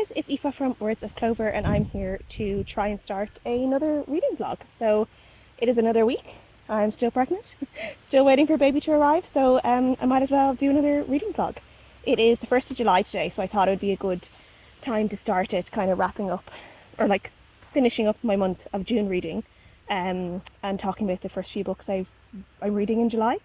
guys, it's Aoife from Words of Clover and I'm here to try and start another reading vlog. So it is another week. I'm still pregnant, still waiting for baby to arrive, so I might as well do another reading vlog. It is the 1st of July today, so I thought it would be a good time to start it, kind of wrapping up, or like finishing up my month of June reading, and talking about the first few books I'm reading in July.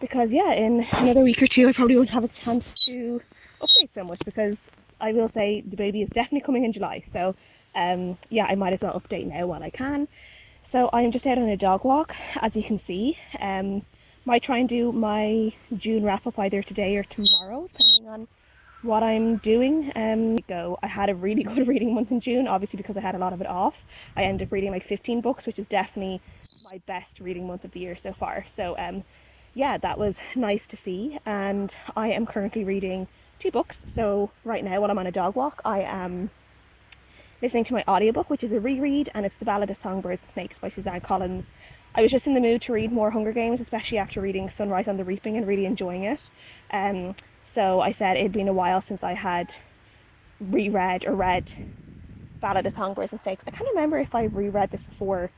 Because yeah, in another week or two I probably won't have a chance to update so much, because I will say the baby is definitely coming in July, so yeah, I might as well update now while I can. So I'm just out on a dog walk, as you can see. Might try and do my June wrap up either today or tomorrow, depending on what I'm doing. I had a really good reading month in June, obviously because I had a lot of it off. I ended up reading like 15 books, which is definitely my best reading month of the year so far. So yeah, that was nice to see. And I am currently reading 2 books. So right now, while I'm on a dog walk, I am listening to my audiobook, which is a reread, and it's The Ballad of Songbirds and Snakes by Suzanne. I was just in the mood to read more Hunger Games, especially after reading Sunrise on the Reaping and really enjoying it. So I said it'd been a while since I had reread or read Ballad of Songbirds and Snakes. I can't remember if I've reread this before,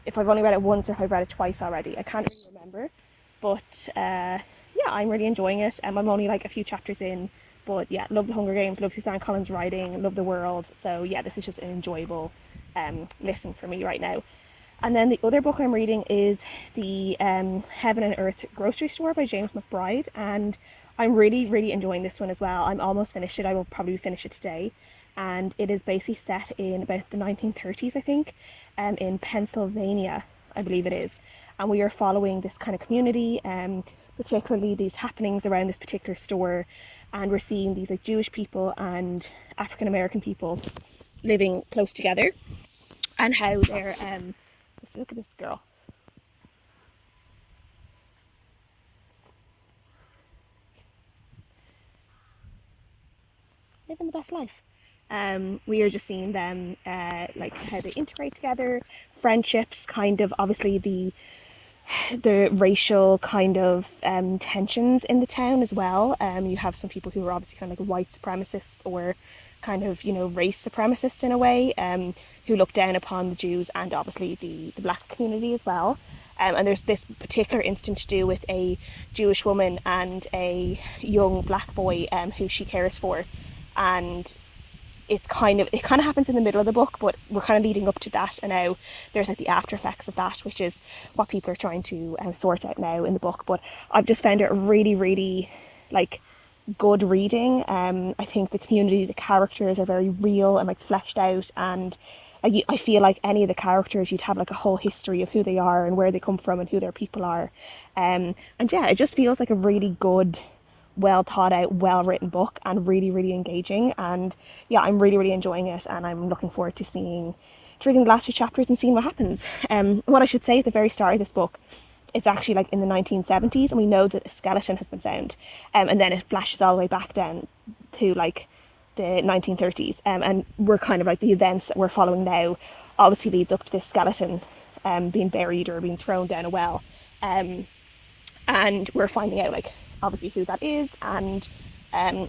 if I've only read it once or if I've read it twice already. I can't really remember. But yeah, I'm really enjoying it. I'm only like a few chapters in. But yeah, love the Hunger Games, love Suzanne Collins' writing, love the world. So yeah, this is just an enjoyable listen for me right now. And then the other book I'm reading is the Heaven and Earth Grocery Store by James McBride. And I'm really, really enjoying this one as well. I'm almost finished it. I will probably finish it today. And it is basically set in about the 1930s, I think, in Pennsylvania, I believe it is. And we are following this kind of community, particularly these happenings around this particular store. And we're seeing these like Jewish people and African American people living close together, and how they're let's look at this girl. Living the best life. We are just seeing them like how they integrate together, friendships, kind of obviously the racial kind of tensions in the town as well. You have some people who are obviously kind of like white supremacists, or kind of, you know, race supremacists in a way, who look down upon the Jews and obviously the black community as well. And there's this particular instance to do with a Jewish woman and a young black boy who she cares for, and it kind of happens in the middle of the book, but we're kind of leading up to that, and now there's like the after effects of that, which is what people are trying to sort out now in the book. But I've just found it really, really like good reading. I think the community, the characters are very real and like fleshed out, and I feel like any of the characters, you'd have like a whole history of who they are and where they come from and who their people are. And yeah, it just feels like a really good, well thought out, well written book, and really, really engaging. And yeah, I'm really, really enjoying it, and I'm looking forward to reading the last few chapters and seeing what happens. What I should say at the very start of this book, it's actually like in the 1970s, and we know that a skeleton has been found, and then it flashes all the way back down to like the 1930s, and we're kind of like the events that we're following now obviously leads up to this skeleton being buried or being thrown down a well, and we're finding out like obviously who that is and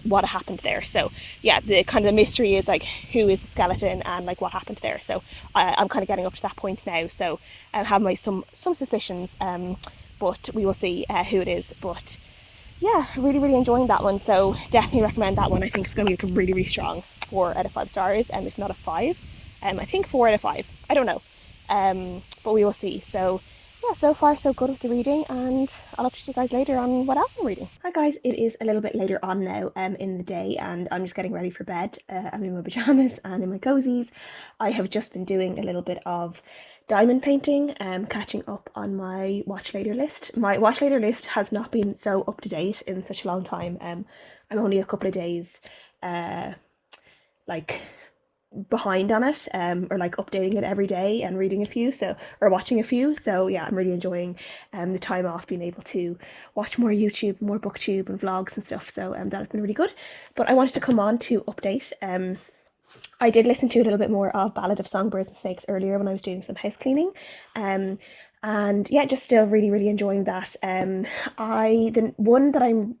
what happened there. So yeah, the kind of the mystery is like who is the skeleton and like what happened there. So I'm kind of getting up to that point now, so I have my some suspicions, but we will see who it is. But yeah, really, really enjoying that one, so definitely recommend that one. I think it's going to be like a really, really strong 4 out of 5 stars, and if not a 5, I think 4 out of 5, I don't know, but we will see. So yeah, so far so good with the reading, and I'll update you guys later on what else I'm reading. Hi guys, it is a little bit later on now in the day, and I'm just getting ready for bed. I'm in my pyjamas and in my cozies. I have just been doing a little bit of diamond painting, catching up on my watch later list. My watch later list has not been so up to date in such a long time. I'm only a couple of days like behind on it, or like updating it every day and reading a few, so, or watching a few. So yeah, I'm really enjoying the time off, being able to watch more YouTube, more booktube and vlogs and stuff. So that has been really good. But I wanted to come on to update. I did listen to a little bit more of Ballad of Songbirds and Snakes earlier when I was doing some house cleaning, and yeah, just still really, really enjoying that. The one that I'm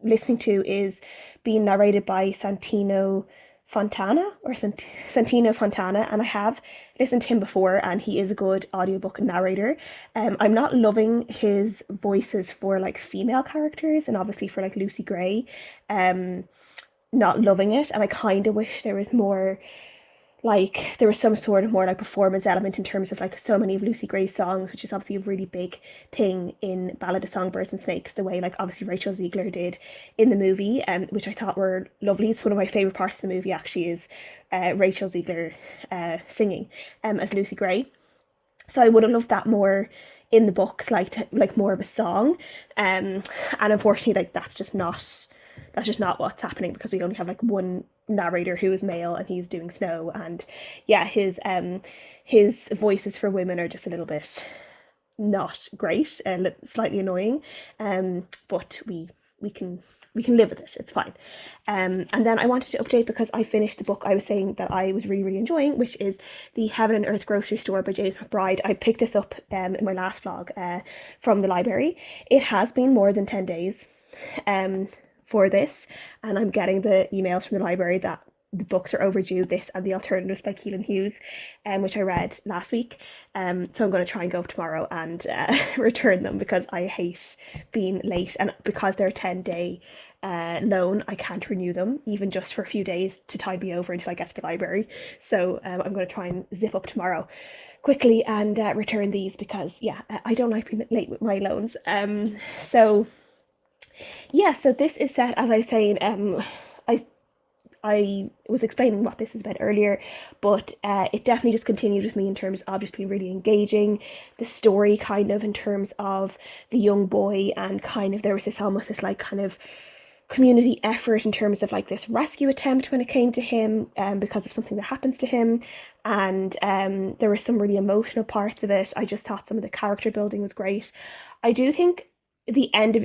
listening to is being narrated by Santino Fontana or Santino Fontana, and I have listened to him before, and he is a good audiobook narrator. I'm not loving his voices for like female characters, and obviously for like Lucy Gray, not loving it, and I kind of wish there was more, like there was some sort of more like performance element in terms of like so many of Lucy Gray's songs, which is obviously a really big thing in Ballad of Songbirds and Snakes, the way like obviously Rachel Ziegler did in the movie, which I thought were lovely. It's one of my favourite parts of the movie actually, is Rachel Ziegler singing as Lucy Gray. So I would have loved that more in the books, like more of a song, and unfortunately like that's just not what's happening, because we only have like one narrator who is male and he's doing Snow, and yeah, his voices for women are just a little bit not great and slightly annoying, but we can live with it, it's fine. And then I wanted to update because I finished the book I was saying that I was really enjoying, which is The Heaven and Earth Grocery Store by James McBride. I picked this up in my last vlog from the library. It has been more than 10 days for this, and I'm getting the emails from the library that the books are overdue, this and The Alternatives by Keelan Hughes, which I read last week. So I'm going to try and go tomorrow and return them, because I hate being late, and because they're a 10-day loan, I can't renew them even just for a few days to tide me over until I get to the library. So I'm going to try and zip up tomorrow quickly and return these, because yeah, I don't like being late with my loans. So yeah, so this is set, as I was saying, I was explaining what this is about earlier, but it definitely just continued with me in terms of just being really engaging. The story kind of in terms of the young boy, and kind of there was this almost this like kind of community effort in terms of like this rescue attempt when it came to him, because of something that happens to him, and there were some really emotional parts of it. I just thought some of the character building was great. I do think the end of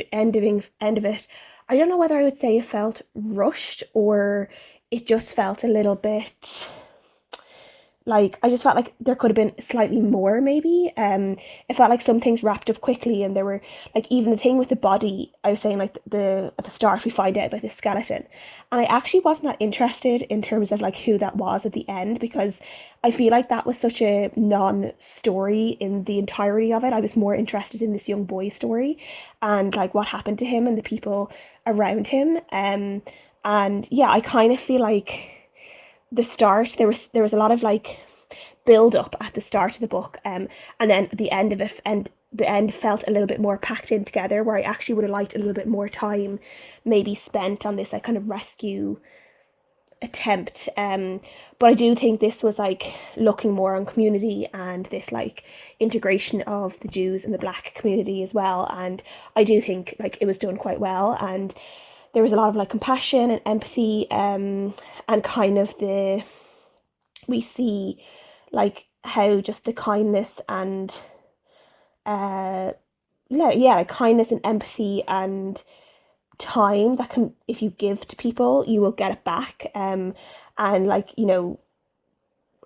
it, I don't know whether I would say it felt rushed, or it just felt a little bit like, I just felt like there could have been slightly more, maybe. It felt like some things wrapped up quickly, and there were like, even the thing with the body, I was saying like at the start we find out about this skeleton, and I actually wasn't that interested in terms of like who that was at the end, because I feel like that was such a non-story in the entirety of it. I was more interested in this young boy's story and like what happened to him and the people around him. And yeah, I kind of feel like the start, there was a lot of like build up at the start of the book, and then the end of it, and the end felt a little bit more packed in together, where I actually would have liked a little bit more time maybe spent on this like kind of rescue attempt. But I do think this was like looking more on community and this like integration of the Jews and the Black community as well, and I do think like it was done quite well, and there was a lot of like compassion and empathy, and kind of we see like how just the kindness and like kindness and empathy and time that can, if you give to people, you will get it back. And like, you know,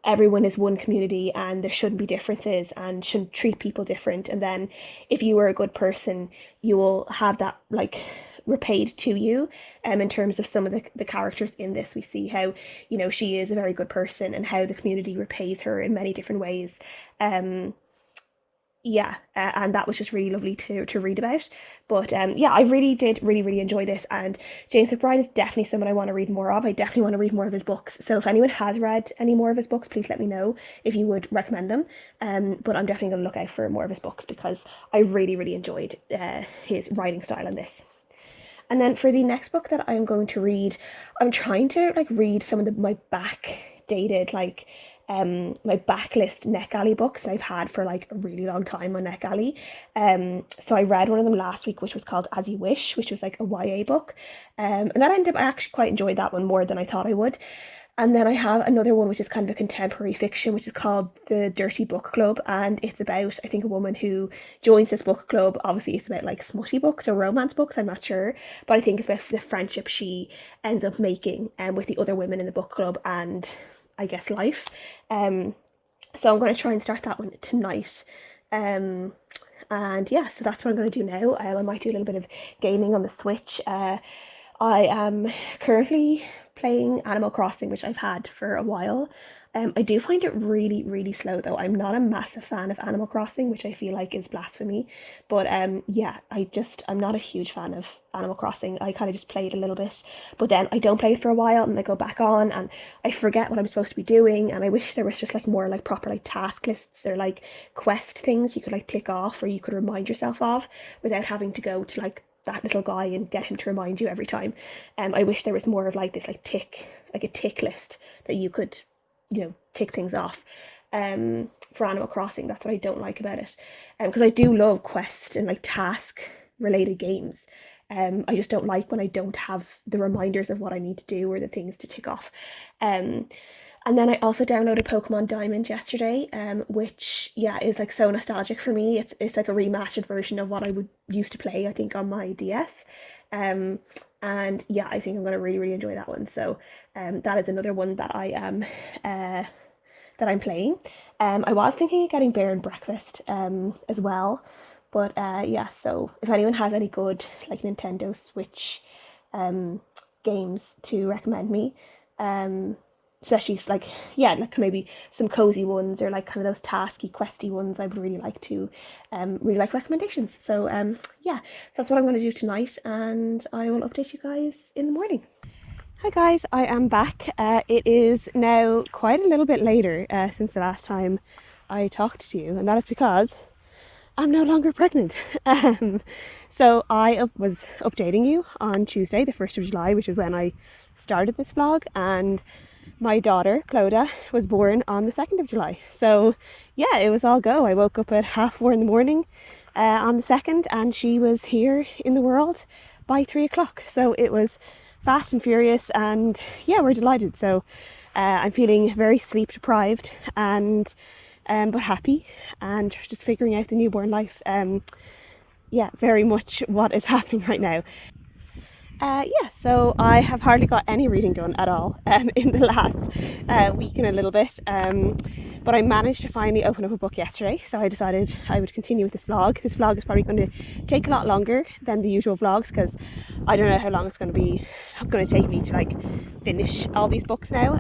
everyone is one community and there shouldn't be differences and shouldn't treat people different. And then if you were a good person, you will have that like repaid to you. In terms of some of the characters in this, we see how, you know, she is a very good person and how the community repays her in many different ways. And that was just really lovely to read about. But I really did really enjoy this, and James McBride is definitely someone I want to read more of. I definitely want to read more of his books, so if anyone has read any more of his books, please let me know if you would recommend them. But I'm definitely going to look out for more of his books, because I really enjoyed his writing style in this. And then for the next book that I'm going to read, I'm trying to like read some of my backdated like my backlist NetGalley books that I've had for like a really long time on NetGalley. So I read one of them last week, which was called As You Wish, which was like a YA book, and that ended up, I actually quite enjoyed that one more than I thought I would. And then I have another one which is kind of a contemporary fiction, which is called The Dirty Book Club, and it's about, I think, a woman who joins this book club. Obviously it's about like smutty books or romance books, I'm not sure, but I think it's about the friendship she ends up making with the other women in the book club, and I guess life. So I'm going to try and start that one tonight. And And yeah, so that's what I'm going to do now. I might do a little bit of gaming on the Switch. I am currently playing Animal Crossing, which I've had for a while. I do find it really, really slow though. I'm not a massive fan of Animal Crossing, which I feel like is blasphemy. But yeah, I'm not a huge fan of Animal Crossing. I kind of just play it a little bit, but then I don't play it for a while and I go back on and I forget what I'm supposed to be doing. And I wish there was just like more like proper like task lists or like quest things you could like tick off or you could remind yourself of without having to go to like that little guy and get him to remind you every time. I wish there was more of like this like a tick list that you could, tick things off. For Animal Crossing, that's what I don't like about it. Because I do love quest and like task related games. I just don't like when I don't have the reminders of what I need to do or the things to tick off. And then I also downloaded Pokemon Diamond yesterday, which is like so nostalgic for me. It's like a remastered version of what I would used to play, I think, on my DS. And yeah, I think I'm gonna really, really enjoy that one. So that is another one that I'm playing. I was thinking of getting Bear and Breakfast as well. But yeah, so if anyone has any good like Nintendo Switch games to recommend me, especially like maybe some cozy ones or like kind of those tasky questy ones, I would really like to really like recommendations. So yeah, so that's what I'm going to do tonight, and I will update you guys in the morning. Hi guys, I am back. It is now quite a little bit later since the last time I talked to you, and that is because I'm no longer pregnant. So I was updating you on Tuesday, the 1st of July, which is when I started this vlog, and my daughter, Clodagh, was born on the 2nd of July. So yeah, it was all go. I woke up at 4:30 in the morning on the 2nd, and she was here in the world by 3 o'clock. So it was fast and furious, and yeah, we're delighted. So I'm feeling very sleep deprived and but happy, and just figuring out the newborn life. Yeah, very much what is happening right now. Yeah, so I have hardly got any reading done at all in the last week and a little bit, but I managed to finally open up a book yesterday, so I decided I would continue with this vlog. This vlog is probably going to take a lot longer than the usual vlogs because I don't know how long it's going to take me to like finish all these books now.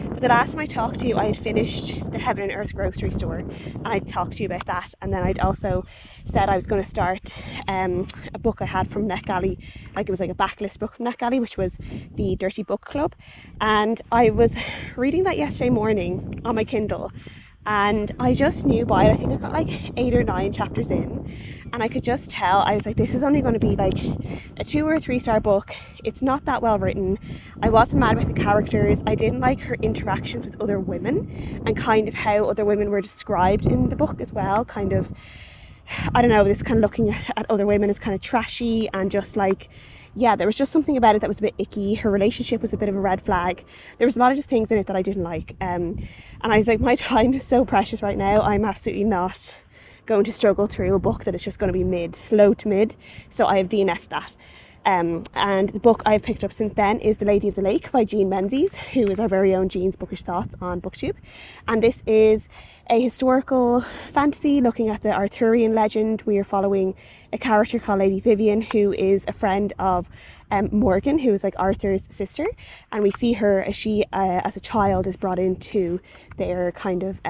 But the last time I talked to you, I had finished the Heaven and Earth grocery store, and I talked to you about that, and then I'd also said I was going to start a book I had from NetGalley, like it was like a backlist book from NetGalley, which was the Dirty Book Club, and I was reading that yesterday morning on my Kindle, and I just knew by it. I think I got like 8 or 9 chapters in, and I could just tell, I was like, this is only going to be like a 2 or 3 star book. It's not that well written. I wasn't mad with the characters. I didn't like her interactions with other women and kind of how other women were described in the book as well. Kind of, I don't know, this kind of looking at other women as kind of trashy, and just like, yeah, there was just something about it that was a bit icky. Her relationship was a bit of a red flag. There was a lot of just things in it that I didn't like. And I was like, my time is so precious right now. I'm absolutely not going to struggle through a book that is just going to be low to mid. So I have DNF'd that. And the book I've picked up since then is The Lady of the Lake by Jean Menzies, who is our very own Jean's Bookish Thoughts on BookTube. And this is a historical fantasy looking at the Arthurian legend. We are following a character called Lady Vivian, who is a friend of Morgan, who is like Arthur's sister, and we see her as she as a child is brought into their kind of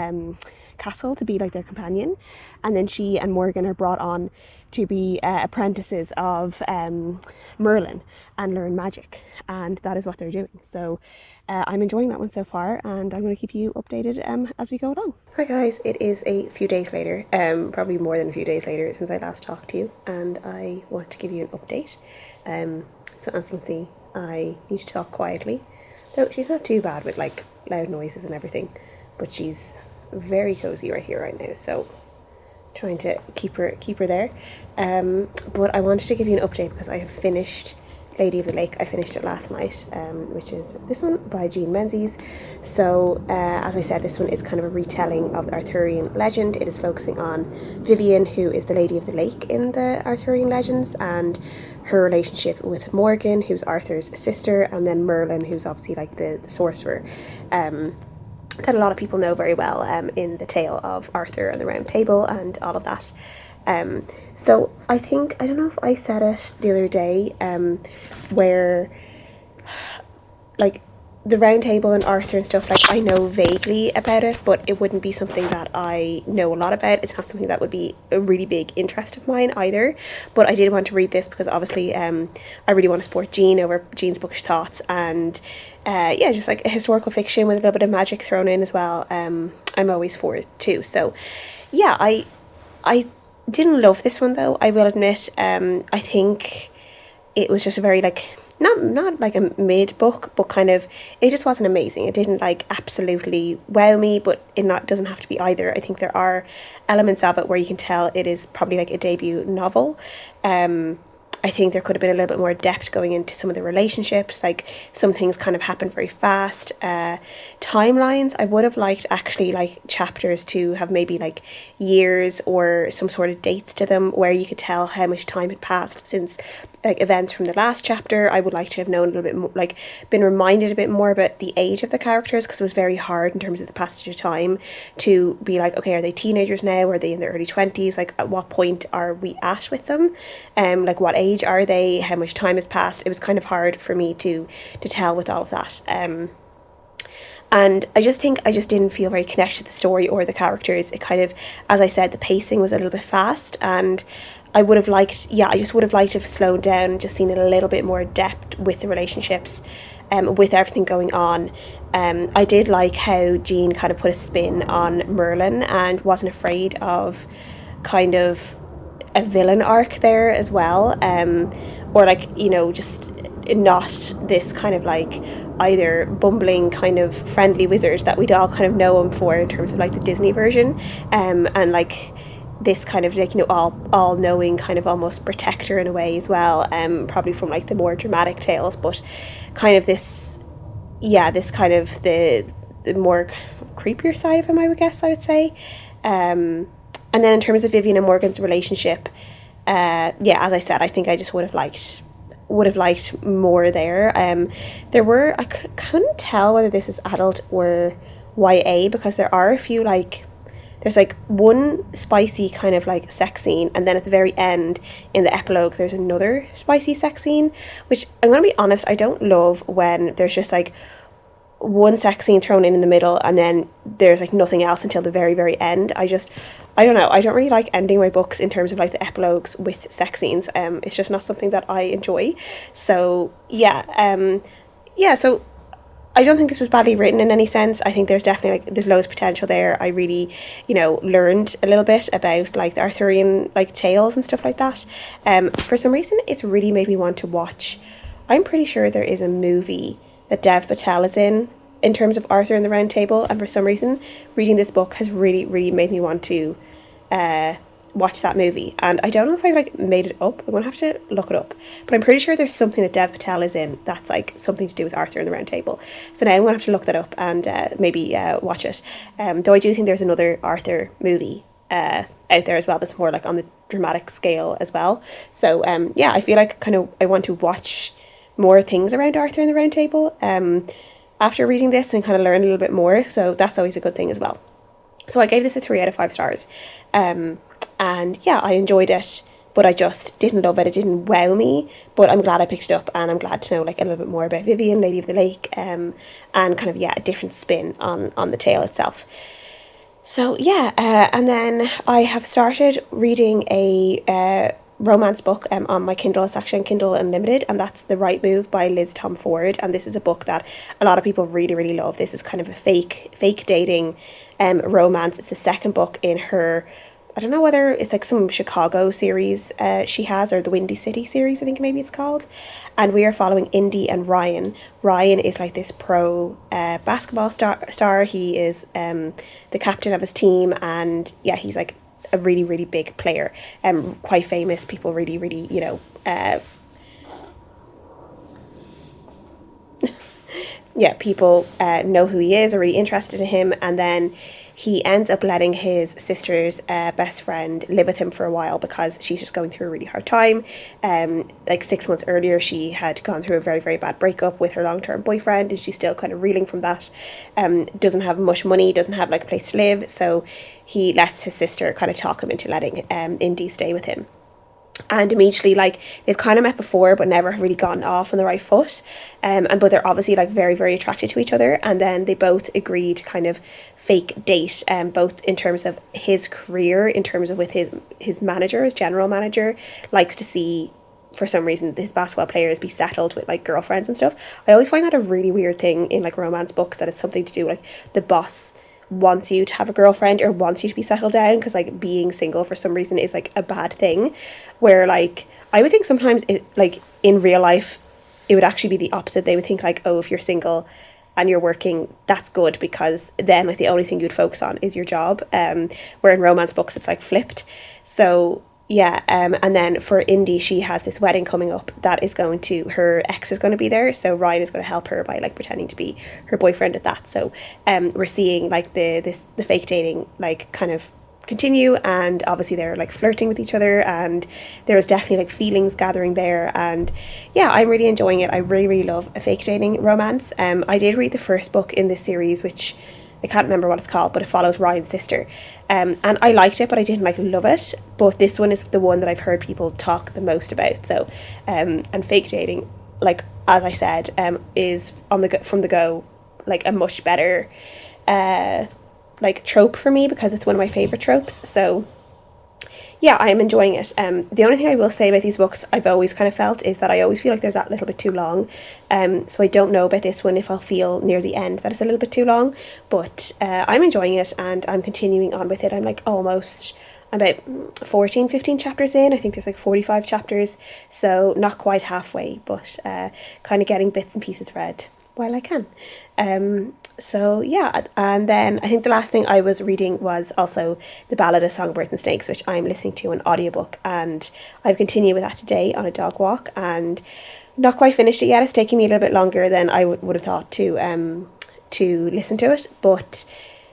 castle to be like their companion, and then she and Morgan are brought on to be apprentices of Merlin and learn magic, and that is what they're doing. So I'm enjoying that one so far, and I'm going to keep you updated as we go along. Hi guys, it is a few days later, probably more than a few days later since I last talked to you, and I want to give you an update. So as you can see, I need to talk quietly, though she's not too bad with like loud noises and everything, but she's very cozy right here right now, so trying to keep her there. But I wanted to give you an update because I have finished Lady of the Lake. I finished it last night, which is this one by Jean Menzies. So as I said, this one is kind of a retelling of the Arthurian legend. It is focusing on Vivian, who is the Lady of the Lake in the Arthurian legends, and her relationship with Morgan, who's Arthur's sister, and then Merlin, who's obviously like the sorcerer that a lot of people know very well in the tale of Arthur and the Round Table and all of that. So I think, I don't know if I said it the other day, where like the round table and Arthur and stuff, like I know vaguely about it, but it wouldn't be something that I know a lot about. It's not something that would be a really big interest of mine either. But I did want to read this because obviously I really want to support Jean over Jean's bookish thoughts, and yeah, just like a historical fiction with a little bit of magic thrown in as well. I'm always for it too. So yeah, I didn't love this one though, I will admit. I think it was just a very like not like a mid book, but kind of, it just wasn't amazing. It didn't like absolutely wow me, but it not doesn't have to be either. I think there are elements of it where you can tell it is probably like a debut novel. I think there could have been a little bit more depth going into some of the relationships. Like some things kind of happen very fast. Timelines, I would have liked actually like chapters to have maybe like years or some sort of dates to them where you could tell how much time had passed since like events from the last chapter. I would like to have known a little bit more, like been reminded a bit more about the age of the characters, because it was very hard in terms of the passage of time to be like, okay, are they teenagers now? Are they in their early 20s? Like at what point are we at with them? Like what age are they? How much time has passed? It was kind of hard for me to tell with all of that. And I just think I just didn't feel very connected to the story or the characters. It kind of, as I said, the pacing was a little bit fast, and I would have liked, I just would have liked to have slowed down and just seen a little bit more depth with the relationships, with everything going on. I did like how Jean kind of put a spin on Merlin and wasn't afraid of kind of a villain arc there as well, or like, you know, just not this kind of like either bumbling kind of friendly wizard that we'd all kind of know him for in terms of like the Disney version, and like this kind of like, you know, all knowing kind of almost protector in a way as well, probably from like the more dramatic tales, but kind of this kind of the more creepier side of him, I would say. And then in terms of Vivian and Morgan's relationship, as I said, I think I just would have liked more there. I couldn't tell whether this is adult or YA, because there are a few like, there's like one spicy kind of like sex scene, and then at the very end in the epilogue there's another spicy sex scene, which I'm going to be honest, I don't love when there's just like one sex scene thrown in the middle and then there's like nothing else until the very, very end. I don't know, I don't really like ending my books in terms of like the epilogues with sex scenes. It's just not something that I enjoy. So so I don't think this was badly written in any sense. I think there's definitely like, there's loads of potential there. I really, you know, learned a little bit about like the Arthurian like tales and stuff like that. For some reason it's really made me want to watch, I'm pretty sure there is a movie that Dev Patel is in terms of Arthur and the Round Table, and for some reason reading this book has really, really made me want to watch that movie. And I don't know if I like made it up, I'm gonna have to look it up, but I'm pretty sure there's something that Dev Patel is in that's like something to do with Arthur and the Round Table. So now I'm gonna have to look that up and maybe watch it. Though I do think there's another Arthur movie out there as well that's more like on the dramatic scale as well. So I feel like kind of I want to watch more things around Arthur and the Round Table after reading this and kind of learn a little bit more. So that's always a good thing as well. So I gave this a 3 out of 5 stars. And yeah, I enjoyed it, but I just didn't love it. It didn't wow me, but I'm glad I picked it up, and I'm glad to know like a little bit more about Vivian, Lady of the Lake, and kind of, a different spin on the tale itself. So and then I have started reading a romance book on my Kindle. It's actually on Kindle Unlimited, and that's The Right Move by Liz Tomford, and this is a book that a lot of people really, really love. This is kind of a fake dating romance. It's the second book in her, I don't know whether it's like some Chicago series she has, or the Windy City series, I think maybe it's called. And we are following Indy and Ryan. Ryan is like this pro basketball star. He is the captain of his team, and he's like a really, really big player, quite famous. People really, really, people know who he is, are really interested in him. And then he ends up letting his sister's best friend live with him for a while because she's just going through a really hard time. Like 6 months earlier, she had gone through a very, very bad breakup with her long-term boyfriend, and she's still kind of reeling from that. Doesn't have much money, doesn't have like a place to live, so he lets his sister kind of talk him into letting Indy stay with him. And immediately, like, they've kind of met before but never really gotten off on the right foot, but they're obviously like very, very attracted to each other. And then they both agree to kind of fake date, both in terms of his career, in terms of with his manager, his general manager likes to see, for some reason, his basketball players be settled with like girlfriends and stuff. I always find that a really weird thing in like romance books, that it's something to do like the boss wants you to have a girlfriend or wants you to be settled down, because like being single for some reason is like a bad thing, where like I would think sometimes it, like in real life, it would actually be the opposite. They would think like, oh, if you're single and you're working, that's good, because then like the only thing you'd focus on is your job, where in romance books it's like flipped. So yeah, and then for Indy, she has this wedding coming up that is going to, her ex is going to be there, so Ryan is going to help her by like pretending to be her boyfriend at that. So we're seeing like the fake dating like kind of continue, and obviously they're like flirting with each other, and there's definitely like feelings gathering there. And yeah, I'm really enjoying it. I really, really love a fake dating romance. I did read the first book in this series, which I can't remember what it's called, but it follows Ryan's sister, and I liked it, but I didn't like love it. But this one is the one that I've heard people talk the most about. So and fake dating, like as I said, is on the from the go like a much better like trope for me, because it's one of my favorite tropes. So yeah, I am enjoying it. The only thing I will say about these books, I've always kind of felt, is that I always feel like they're that little bit too long. So I don't know about this one if I'll feel near the end that it's a little bit too long. But I'm enjoying it, and I'm continuing on with it. I'm like almost about 14, 15 chapters in. I think there's like 45 chapters. So not quite halfway, but kind of getting bits and pieces read while I can. So yeah, and then I think the last thing I was reading was also the Ballad of Songbirds and Snakes, which I'm listening to an audiobook, and I've continued with that today on a dog walk, and not quite finished it yet. It's taking me a little bit longer than I would have thought to listen to it, but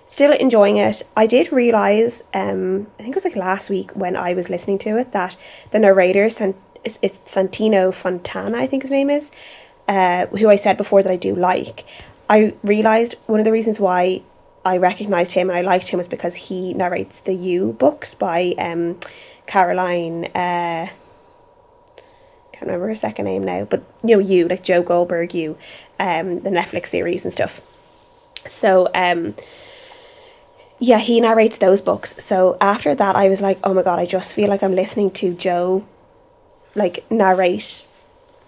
still enjoying it. I did realise, I think it was like last week when I was listening to it, that the narrator, it's Santino Fontana, I think his name is, who I said before that I do like. I realised one of the reasons why I recognised him and I liked him was because he narrates the You books by Caroline, can't remember her second name now, but you know, You, like Joe Goldberg You, the Netflix series and stuff. So yeah, he narrates those books. So after that I was like, oh my god, I just feel like I'm listening to Joe like narrate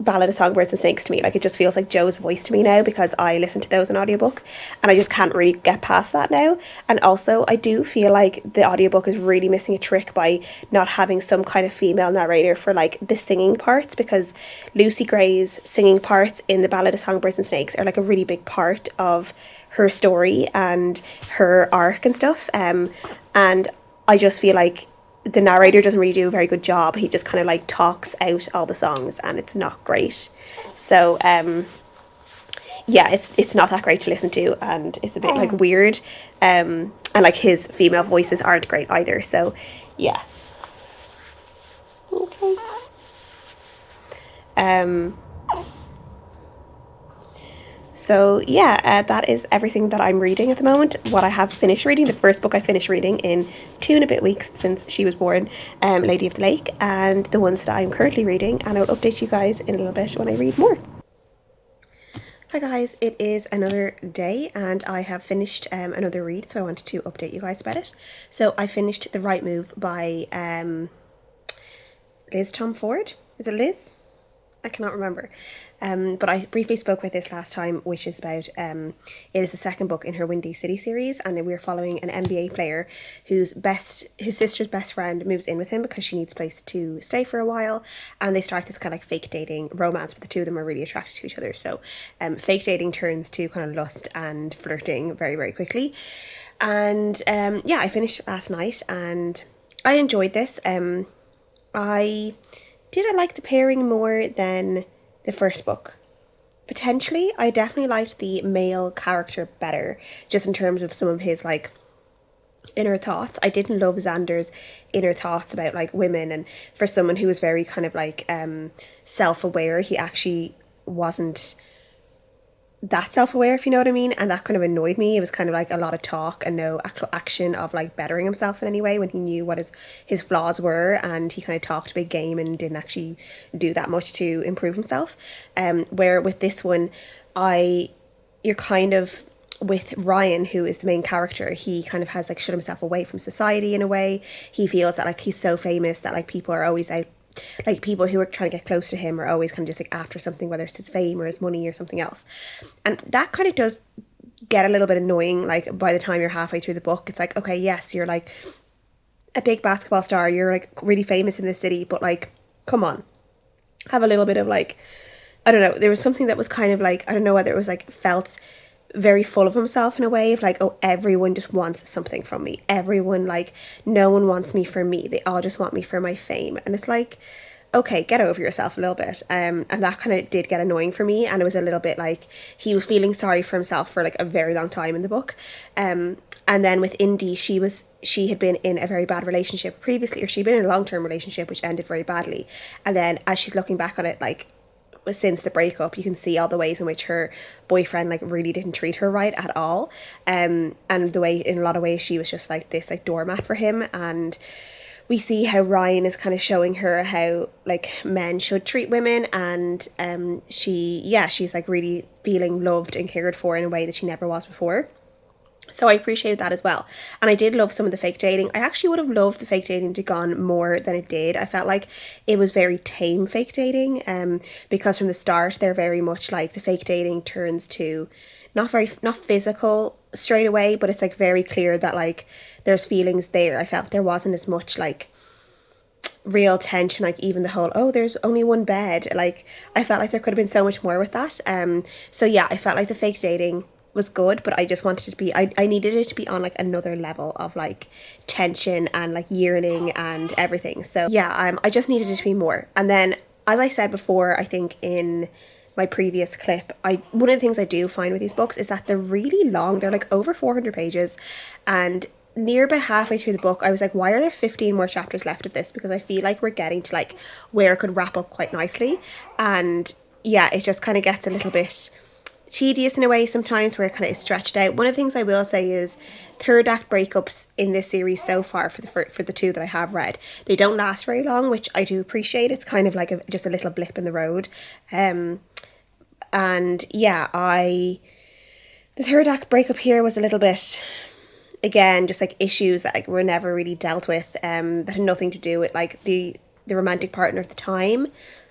Ballad of Songbirds and Snakes to me. Like, it just feels like Joe's voice to me now, because I listen to those in audiobook, and I just can't really get past that now. And also I do feel like the audiobook is really missing a trick by not having some kind of female narrator for like the singing parts, because Lucy Gray's singing parts in the Ballad of Songbirds and Snakes are like a really big part of her story and her arc and stuff, and I just feel like the narrator doesn't really do a very good job. He just kind of like talks out all the songs, and it's not great. So yeah, it's not that great to listen to, and it's a bit like weird, and like his female voices aren't great either. So yeah, okay. So yeah, that is everything that I'm reading at the moment. What I have finished reading, the first book I finished reading in 2 and a bit weeks since she was born, Lady of the Lake, and the ones that I'm currently reading, and I'll update you guys in a little bit when I read more. Hi guys, it is another day and I have finished another read, so I wanted to update you guys about it. So I finished The Right Move by Liz Tomford. Is it Liz? I cannot remember. But I briefly spoke about this last time, which is about, it is the second book in her Windy City series, and we're following an NBA player whose his sister's best friend moves in with him because she needs a place to stay for a while, and they start this kind of like fake dating romance, but the two of them are really attracted to each other. So fake dating turns to kind of lust and flirting very, very quickly. And yeah, I finished last night and I enjoyed this. I like the pairing more than the first book. Potentially, I definitely liked the male character better, just in terms of some of his like inner thoughts. I didn't love Xander's inner thoughts about like women, and for someone who was very kind of like self-aware, he actually wasn't that self-aware, if you know what I mean, and that kind of annoyed me. It was kind of like a lot of talk and no actual action of like bettering himself in any way, when he knew what his flaws were, and he kind of talked a big game and didn't actually do that much to improve himself. Where with this one, you're kind of with Ryan, who is the main character. He kind of has like shut himself away from society in a way. He feels that like he's so famous that like people are always out, like people who are trying to get close to him are always kind of just like after something, whether it's his fame or his money or something else. And that kind of does get a little bit annoying. Like by the time you're halfway through the book, it's like, okay, yes, you're like a big basketball star, you're like really famous in this city, but like, come on, have a little bit of like, I don't know, there was something that was kind of like, I don't know whether it was like felt very full of himself in a way of like, oh, everyone just wants something from me, everyone, like, no one wants me for me, they all just want me for my fame. And it's like, okay, get over yourself a little bit. And that kind of did get annoying for me, and it was a little bit like he was feeling sorry for himself for like a very long time in the book. And then with Indy, she had been in a very bad relationship previously, or she'd been in a long-term relationship which ended very badly, and then as she's looking back on it, like since the breakup, you can see all the ways in which her boyfriend like really didn't treat her right at all, and the way, in a lot of ways, she was just like this like doormat for him. And we see how Ryan is kind of showing her how like men should treat women, and she's like really feeling loved and cared for in a way that she never was before. So I appreciated that as well. And I did love some of the fake dating. I actually would have loved the fake dating to gone more than it did. I felt like it was very tame fake dating, because from the start they're very much like the fake dating turns to not physical straight away, but it's like very clear that like there's feelings there. I felt there wasn't as much like real tension, like even the whole, oh, there's only one bed, like I felt like there could have been so much more with that. So yeah, I felt like the fake dating was good, but I just wanted it to be, I needed it to be on like another level of like tension and like yearning and everything. So yeah, I just needed it to be more. And then, as I said before, I think in my previous clip, one of the things I do find with these books is that they're really long. They're like over 400 pages, and near about halfway through the book I was like, why are there 15 more chapters left of this? Because I feel like we're getting to like where it could wrap up quite nicely. And yeah, it just kind of gets a little bit tedious in a way sometimes, where it kind of is stretched out. One of the things I will say is third act breakups in this series so far, for the two that I have read, they don't last very long, which I do appreciate. It's kind of like just a little blip in the road. And yeah, the third act breakup here was a little bit, again, just like issues that like were never really dealt with, that had nothing to do with like the romantic partner at the time.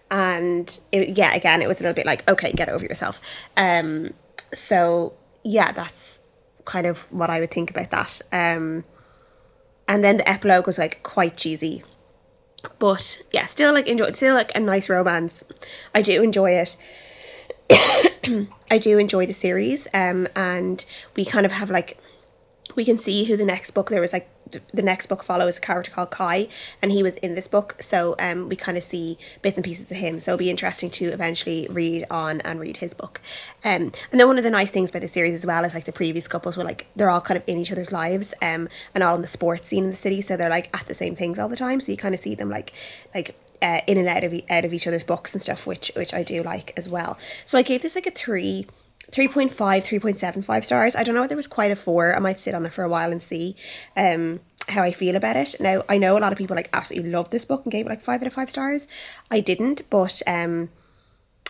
And again, it was a little bit like, okay, get over yourself. So yeah, that's kind of what I would think about that. And then the epilogue was like quite cheesy, but yeah, still like a nice romance. I do enjoy it. I do enjoy the series, and we kind of have like, we can see who the next book, there was like the next book follows a character called Kai, and he was in this book, so we kind of see bits and pieces of him, so it'll be interesting to eventually read his book. And then one of the nice things about the series as well is like the previous couples were like, they're all kind of in each other's lives, and all in the sports scene in the city, so they're like at the same things all the time, so you kind of see them like in and out of each other's books and stuff, which I do like as well. So I gave this like a 3.5, 3.75 stars. I don't know if there was quite a 4. I might sit on it for a while and see how I feel about it. Now, I know a lot of people like absolutely loved this book and gave it like 5 out of 5 stars. I didn't, but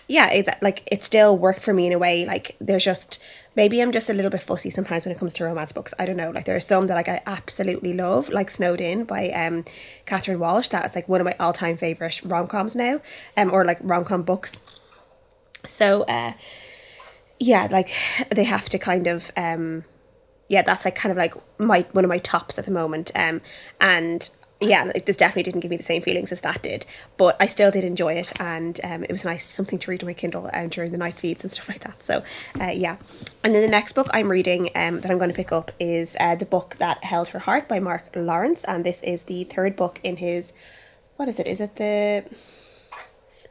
yeah, it still worked for me in a way. Like, there's just, maybe I'm just a little bit fussy sometimes when it comes to romance books. I don't know. Like, there are some that like I absolutely love, like Snowed In by Catherine Walsh. That is like one of my all-time favourite rom-coms now, or like rom-com books. So yeah, like they have to kind of that's like kind of like one of my tops at the moment. And yeah, like this definitely didn't give me the same feelings as that did, but I still did enjoy it, and it was nice, something to read on my Kindle during the night feeds and stuff like that. So yeah. And then the next book I'm reading that I'm going to pick up is The Book That Held Her Heart by Mark Lawrence, and this is the third book in his, what is it the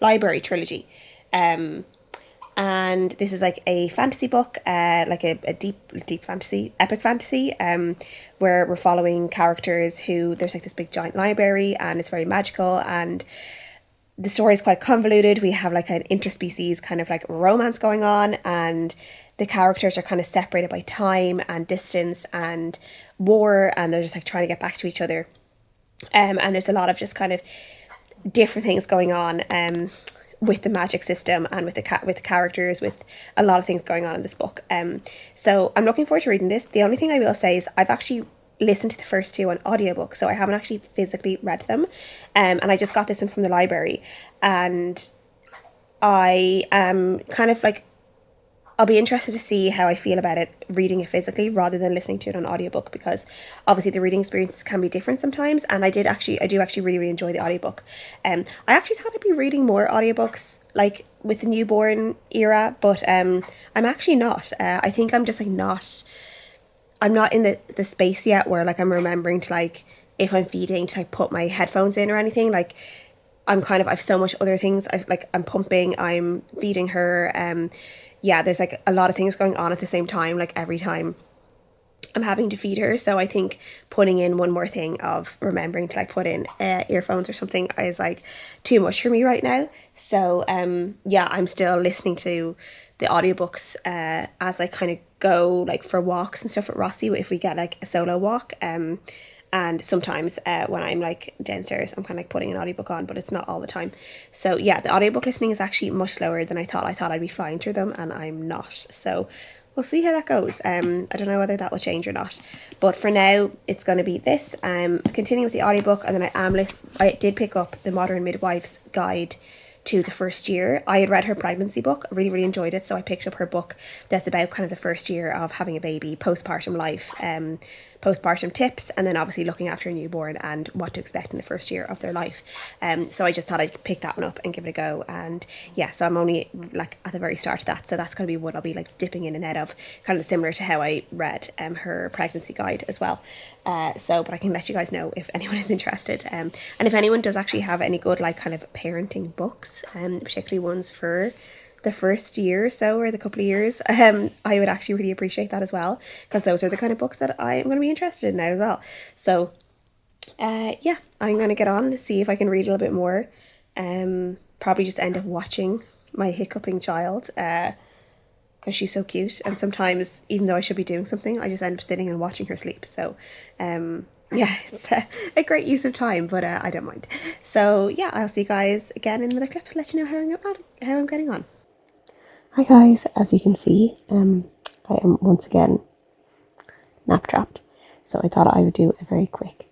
Library trilogy. and this is like a fantasy book, like a deep fantasy, epic fantasy, where we're following characters who, there's like this big giant library and it's very magical, and the story is quite convoluted. We have like an interspecies kind of like romance going on, and the characters are kind of separated by time and distance and war, and they're just like trying to get back to each other. And there's a lot of just kind of different things going on with the magic system and with the characters, with a lot of things going on in this book. So I'm looking forward to reading this. The only thing I will say is I've actually listened to the first two on audiobook, so I haven't actually physically read them. And I just got this one from the library, and I am kind of like, I'll be interested to see how I feel about it reading it physically rather than listening to it on audiobook, because obviously the reading experiences can be different sometimes, and I do actually really enjoy the audiobook. I actually thought I'd be reading more audiobooks like with the newborn era, but I'm actually not. I think I'm just like I'm not in the space yet where like I'm remembering to, like, if I'm feeding, to like put my headphones in or anything. Like, I've so much other things. I'm pumping, I'm feeding her, yeah, there's like a lot of things going on at the same time, like every time I'm having to feed her. So I think putting in one more thing of remembering to like put in earphones or something is like too much for me right now. So yeah, I'm still listening to the audiobooks as I kind of go like for walks and stuff with Rossi, if we get like a solo walk. And sometimes when I'm like downstairs, I'm kind of like putting an audiobook on, but it's not all the time. So yeah, the audiobook listening is actually much slower than I thought. I thought I'd be flying through them, and I'm not. So we'll see how that goes. I don't know whether that will change or not. But for now, it's going to be this. Continuing with the audiobook, and then I did pick up the Modern Midwife's Guide to the First Year. I had read her pregnancy book, I really enjoyed it, so I picked up her book that's about kind of the first year of having a baby, postpartum life, postpartum tips, and then obviously looking after a newborn and what to expect in the first year of their life. So I just thought I'd pick that one up and give it a go. And yeah, so I'm only like at the very start of that, so that's going to be what I'll be like dipping in and out of, kind of similar to how I read her pregnancy guide as well. But I can let you guys know if anyone is interested, and if anyone does actually have any good like kind of parenting books, particularly ones for the first year or so, or the couple of years, I would actually really appreciate that as well, because those are the kind of books that I am going to be interested in now as well. So yeah, I'm going to get on to see if I can read a little bit more. Probably just end up watching my hiccuping child, because she's so cute, and sometimes even though I should be doing something, I just end up sitting and watching her sleep. So yeah, it's a great use of time, but I don't mind. So yeah, I'll see you guys again in another clip, let you know how I'm getting on. Hi guys, as you can see, I am once again Naptrapped, so I thought I would do a very quick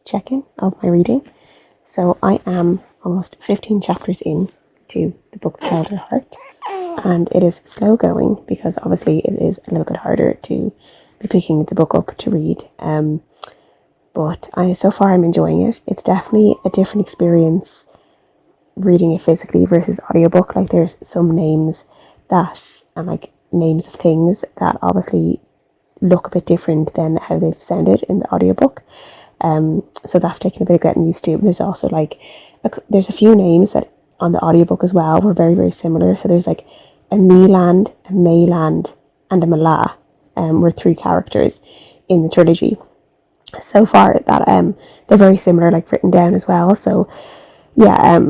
check-in of my reading. So I am almost 15 chapters in to the book that held her heart, and it is slow going because obviously it is a little bit harder to be picking the book up to read, but so far I'm enjoying it. It's definitely a different experience reading it physically versus audiobook. Like, there's some names that, and like names of things that obviously look a bit different than how they've sounded in the audiobook, so that's taking a bit of getting used to. There's also like there's a few names that on the audiobook as well were very, very similar. So there's like a Meland, a Mayland, and a Mala, were 3 characters in the trilogy so far that they're very similar, like written down as well. So yeah,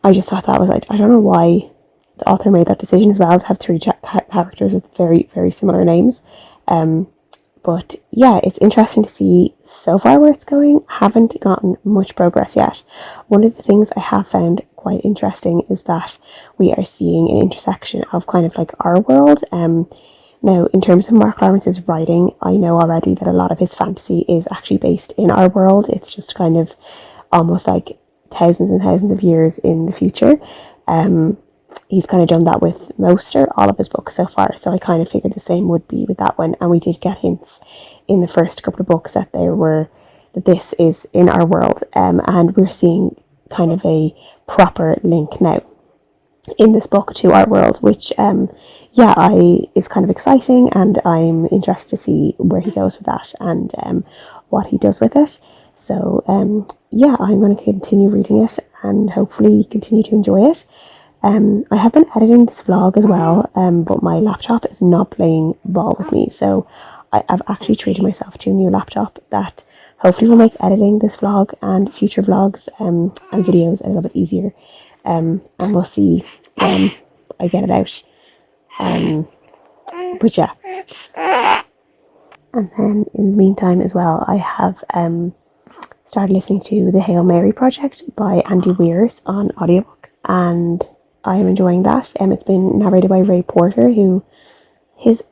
I just thought that was like, I don't know why the author made that decision as well, to have 3 characters with very, very similar names. But yeah, it's interesting to see so far where it's going. Haven't gotten much progress yet. One of the things I have found quite interesting is that we are seeing an intersection of kind of like our world. Now, in terms of Mark Lawrence's writing, I know already that a lot of his fantasy is actually based in our world. It's just kind of almost like thousands and thousands of years in the future. He's kind of done that with most or all of his books so far, so I kind of figured the same would be with that one. And we did get hints in the first couple of books that this is in our world, and we're seeing kind of a proper link now in this book to our world, which is kind of exciting, and I'm interested to see where he goes with that and what he does with it. So yeah, I'm going to continue reading it and hopefully continue to enjoy it. I have been editing this vlog as well, but my laptop is not playing ball with me, so I've actually treated myself to a new laptop that hopefully will make editing this vlog and future vlogs and videos a little bit easier, and we'll see when I get it out. But yeah, and then in the meantime as well, I have started listening to the Hail Mary project by Andy Weir on audiobook, and I am enjoying that. It's been narrated by Ray Porter, who his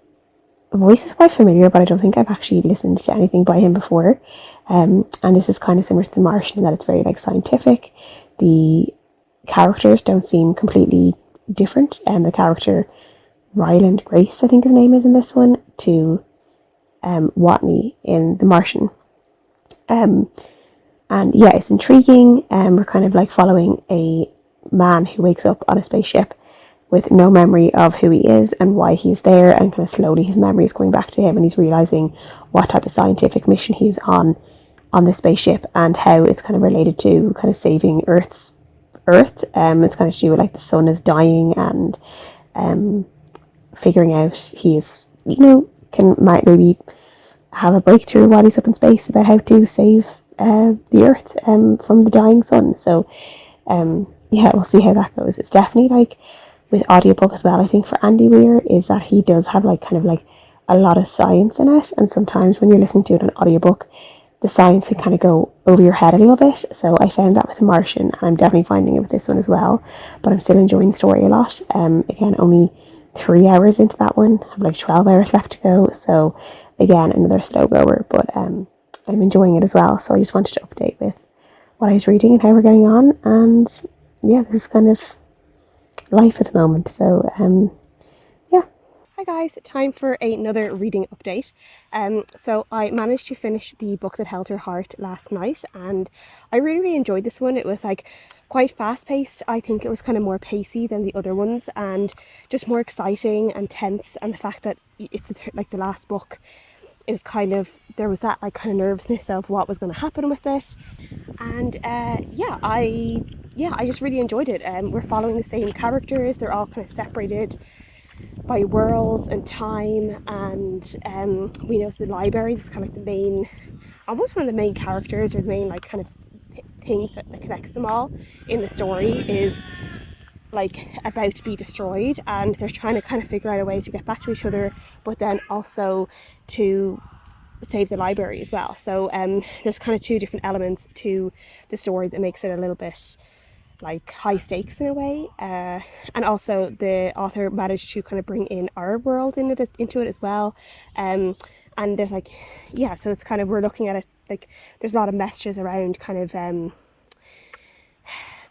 voice is quite familiar, but I don't think I've actually listened to anything by him before. And this is kind of similar to The Martian in that it's very like scientific. The characters don't seem completely different, and the character Ryland Grace, I think his name is in this one, to Watney in The Martian. And yeah, it's intriguing. We're kind of like following a man who wakes up on a spaceship with no memory of who he is and why he's there, and kind of slowly his memory is going back to him, and he's realizing what type of scientific mission he's on the spaceship, and how it's kind of related to kind of saving Earth. It's kind of to do with like the sun is dying, and figuring out he's, might maybe have a breakthrough while he's up in space about how to save the Earth from the dying sun. So yeah, we'll see how that goes. It's definitely like with audiobook as well, I think for Andy Weir, is that he does have like kind of like a lot of science in it, and sometimes when you're listening to it on audiobook, the science can kind of go over your head a little bit. So I found that with The Martian, and I'm definitely finding it with this one as well, but I'm still enjoying the story a lot. Again, only 3 hours into that one. I have like 12 hours left to go, so again, another slow goer, but I'm enjoying it as well. So I just wanted to update with what I was reading and how we're getting on, and yeah, this is kind of life at the moment. So yeah. Hi guys, time for another reading update. So I managed to finish the book that held her heart last night, and I really enjoyed this one. It was like quite fast paced. I think it was kind of more pacey than the other ones, and just more exciting and tense. And the fact that it's the last book, it was kind of, there was that like kind of nervousness of what was going to happen with it. And I just really enjoyed it. We're following the same characters. They're all kind of separated by worlds and time, and we know the library is kind of like the main, almost one of the main characters, or the main like kind of thing that connects them all in the story is like about to be destroyed, and they're trying to kind of figure out a way to get back to each other, but then also to save the library as well. So there's kind of two different elements to the story that makes it a little bit like high stakes in a way, and also the author managed to kind of bring in our world into it as well, and there's like, yeah, so it's kind of, we're looking at it like there's a lot of messages around kind of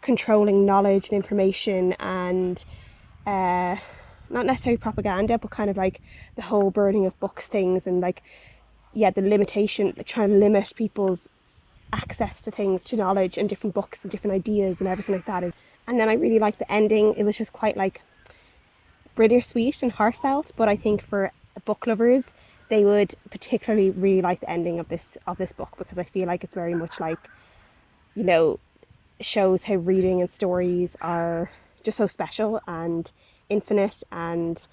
controlling knowledge and information, and not necessarily propaganda, but kind of like the whole burning of books things, and like, yeah, the limitation, like trying to limit people's access to things, to knowledge and different books and different ideas and everything like that. And then I really liked the ending. It was just quite like bittersweet and heartfelt, but I think for book lovers, they would particularly really like the ending of this book, because I feel like it's very much like, shows how reading and stories are just so special and infinite, and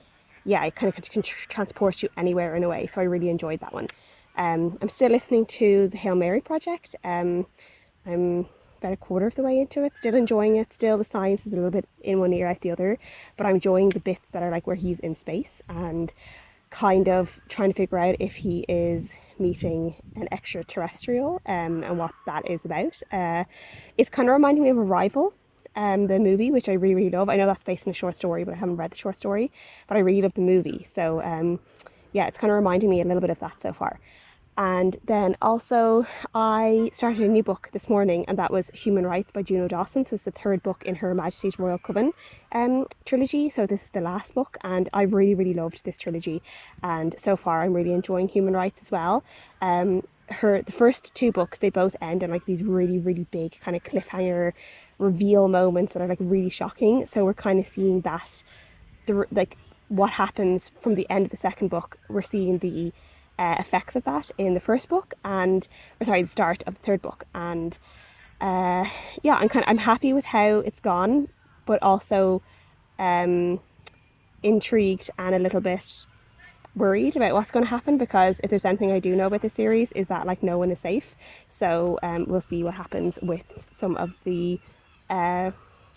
yeah, it kind of can transport you anywhere in a way. So I really enjoyed that one. I'm still listening to the Hail Mary project. I'm about a quarter of the way into it, still enjoying it. Still, the science is a little bit in one ear out the other, but I'm enjoying the bits that are like where he's in space and kind of trying to figure out if he is meeting an extraterrestrial, and what that is about. It's kind of reminding me of Arrival, the movie, which I really love. I know that's based on a short story, but I haven't read the short story, but I really love the movie. So yeah, it's kind of reminding me a little bit of that so far. And then also I started a new book this morning, and that was Human Rites by Juno Dawson. So it's the third book in Her Majesty's Royal Coven trilogy. So this is the last book, and I really loved this trilogy, and so far I'm really enjoying Human Rites as well. The first two books, they both end in like these really big kind of cliffhanger reveal moments that are like really shocking. So we're kind of seeing that, like what happens from the end of the second book, we're seeing the effects of that in the first book, the start of the third book. And yeah, I'm happy with how it's gone, but also intrigued and a little bit worried about what's going to happen, because if there's anything I do know about this series is that like no one is safe. So we'll see what happens with some of the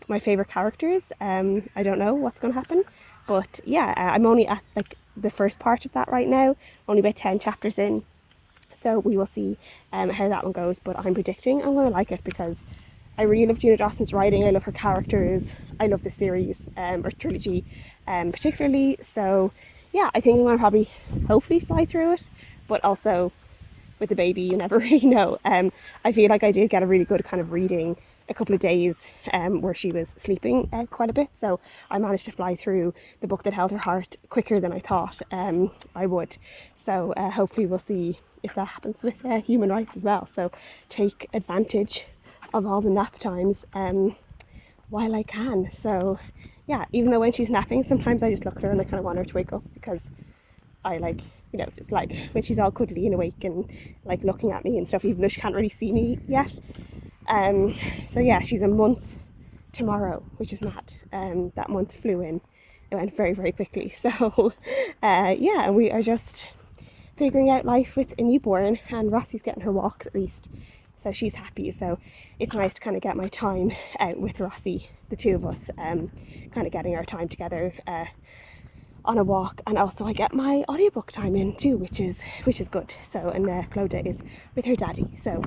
my favorite characters. I don't know what's going to happen, but yeah, I'm only at like the first part of that right now, only about 10 chapters in, so we will see how that one goes. But I'm predicting I'm going to like it because I really love Juno Dawson's writing. I love her characters. I love the series or trilogy particularly. So yeah, I think I'm going to probably hopefully fly through it, but also with the baby you never really know. I feel like I did get a really good kind of reading a couple of days where she was sleeping quite a bit, so I managed to fly through the book that held her heart quicker than I thought I would. So hopefully we'll see if that happens with human rights as well, so take advantage of all the nap times while I can. So yeah, even though when she's napping sometimes I just look at her and I kind of want her to wake up, because I like, you know, just like when she's all cuddly and awake and like looking at me and stuff, even though she can't really see me yet. So yeah, she's a month tomorrow, which is mad. That month flew in. It went very, very quickly. So yeah, we are just figuring out life with a newborn, and Rossi's getting her walks at least, so she's happy. So it's nice to kind of get my time out with Rossi, the two of us, kind of getting our time together on a walk, and also I get my audiobook time in too, which is good. So, and Clodagh is with her daddy. So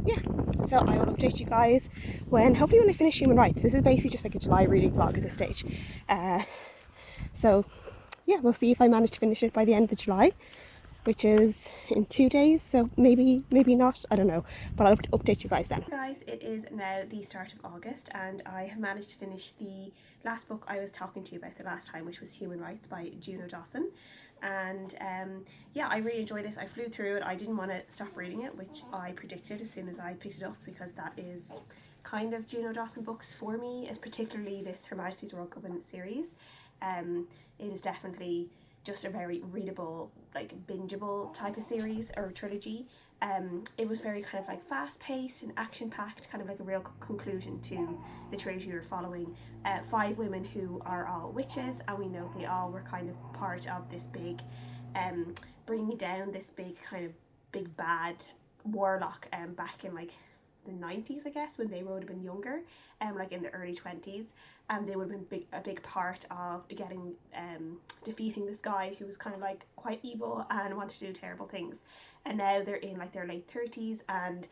yeah, so I will update you guys hopefully when I finish Human Rites. This is basically just like a July reading vlog at this stage. So yeah, we'll see if I manage to finish it by the end of July, which is in 2 days, so maybe not, I don't know, but I'll update you guys then. Guys, it is now the start of August and I have managed to finish the last book I was talking to you about the last time, which was Human Rites by Juno Dawson. And yeah, I really enjoyed this. I flew through it. I didn't want to stop reading it, which I predicted as soon as I picked it up, because that is kind of Juno Dawson books for me, as particularly this Her Majesty's Royal Covenant series. It is definitely just a very readable, like bingeable type of series or trilogy. It was very kind of like fast paced and action packed, kind of like a real conclusion to the trilogy we're following. 5 women who are all witches, and we know they all were kind of part of this big bringing down this big kind of big bad warlock back in like the 90s, I guess, when they would have been younger, like in the early 20s, and they would have been a big part of getting defeating this guy who was kind of like quite evil and wanted to do terrible things. And now they're in like their late 30s, and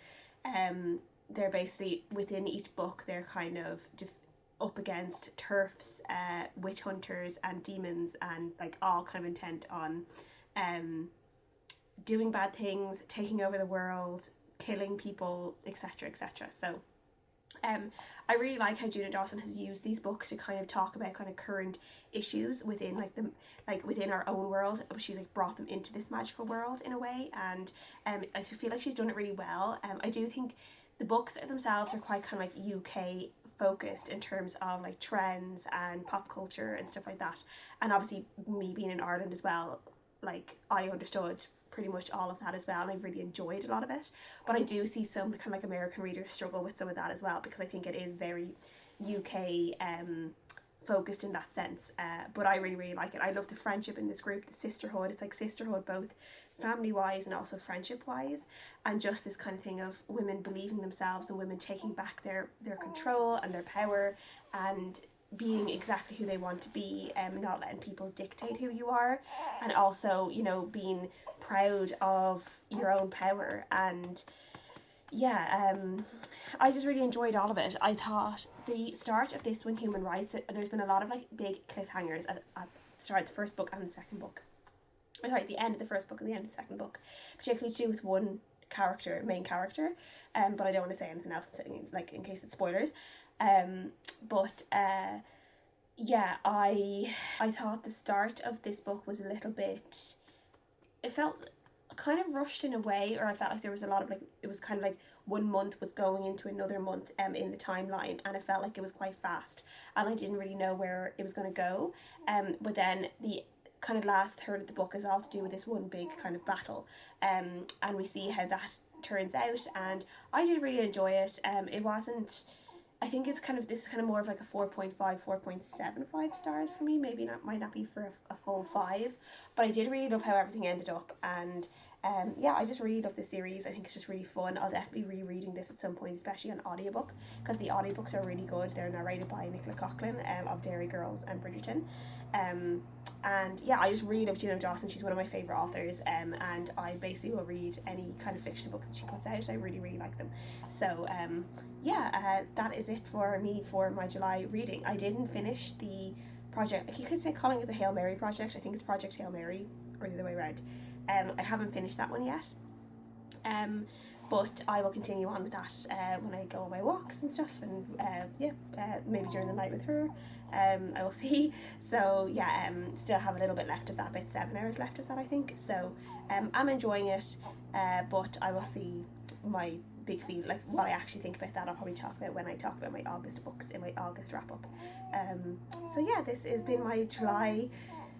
they're basically, within each book, they're kind of up against turfs, witch hunters and demons, and like all kind of intent on doing bad things, taking over the world, killing people, etc, etc. So I really like how Juno Dawson has used these books to kind of talk about kind of current issues within within our own world. She's like brought them into this magical world in a way, and I feel like she's done it really well. I do think the books themselves are quite kind of like UK focused in terms of like trends and pop culture and stuff like that, and obviously me being in Ireland as well, like I understood pretty much all of that as well, and I've really enjoyed a lot of it. But I do see some kind of like American readers struggle with some of that as well, because I think it is very UK focused in that sense, but I really like it. I love the friendship in this group, the sisterhood. It's like sisterhood both family wise and also friendship wise, and just this kind of thing of women believing themselves and women taking back their control and their power and being exactly who they want to be, not letting people dictate who you are, and also, you know, being proud of your own power. And yeah, I just really enjoyed all of it. I thought the start of this one, Human Rites, there's been a lot of like big cliffhangers at the start of the first book and the second book. Sorry, the end of the first book and the end of the second book, particularly to do with one character, main character, but I don't want to say anything else like in case it's spoilers. But yeah, I thought the start of this book was a little bit, it felt kind of rushed in a way, or I felt like there was a lot of like, it was kind of like 1 month was going into another month in the timeline, and it felt like it was quite fast, and I didn't really know where it was going to go. But then the kind of last third of the book is all to do with this one big kind of battle, and we see how that turns out, and I did really enjoy it. It wasn't I think it's kind of, this is kind of more of like a 4.5, 4.75 stars for me. Maybe not, might not be for a full 5, but I did really love how everything ended up. And yeah, I just really love this series. I think it's just really fun. I'll definitely be rereading this at some point, especially on audiobook, because the audiobooks are really good. They're narrated by Nicola Coughlan of Dairy Girls and Bridgerton. And yeah, I just really love Juno Dawson. She's one of my favourite authors, and I basically will read any kind of fiction books that she puts out. I really, really like them. So yeah, that is it for me for my July reading. I didn't finish the project, you could say calling it the Hail Mary project. I think it's Project Hail Mary, or the other way around. I haven't finished that one yet. But I will continue on with that when I go on my walks and stuff, and maybe during the night with her. I will see. So yeah, still have a little bit left of that, about 7 hours left of that, I think. So I'm enjoying it, but I will see my big feel, like what I actually think about that. I'll probably talk about when I talk about my August books in my August wrap up. So yeah, this has been my July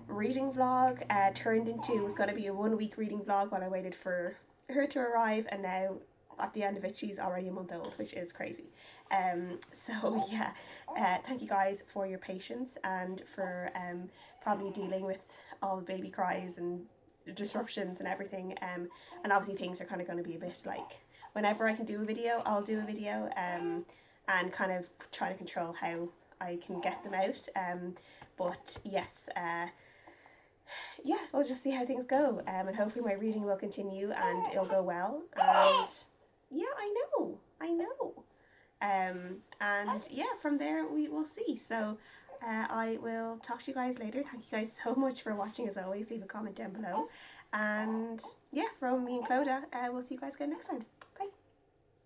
reading vlog. Turned into, it was going to be a 1 week reading vlog while I waited for her to arrive, and now at the end of it she's already a month old, which is crazy. So yeah, thank you guys for your patience and for probably dealing with all the baby cries and disruptions and everything, and obviously things are kind of going to be a bit like, whenever I can do a video, I'll do a video, and kind of try to control how I can get them out, but yes, yeah, we'll just see how things go, and hopefully my reading will continue and it'll go well. And yeah, I know. And yeah, from there we will see. So I will talk to you guys later. Thank you guys so much for watching. As always, leave a comment down below, and yeah, from me and Clodagh, we'll see you guys again next time.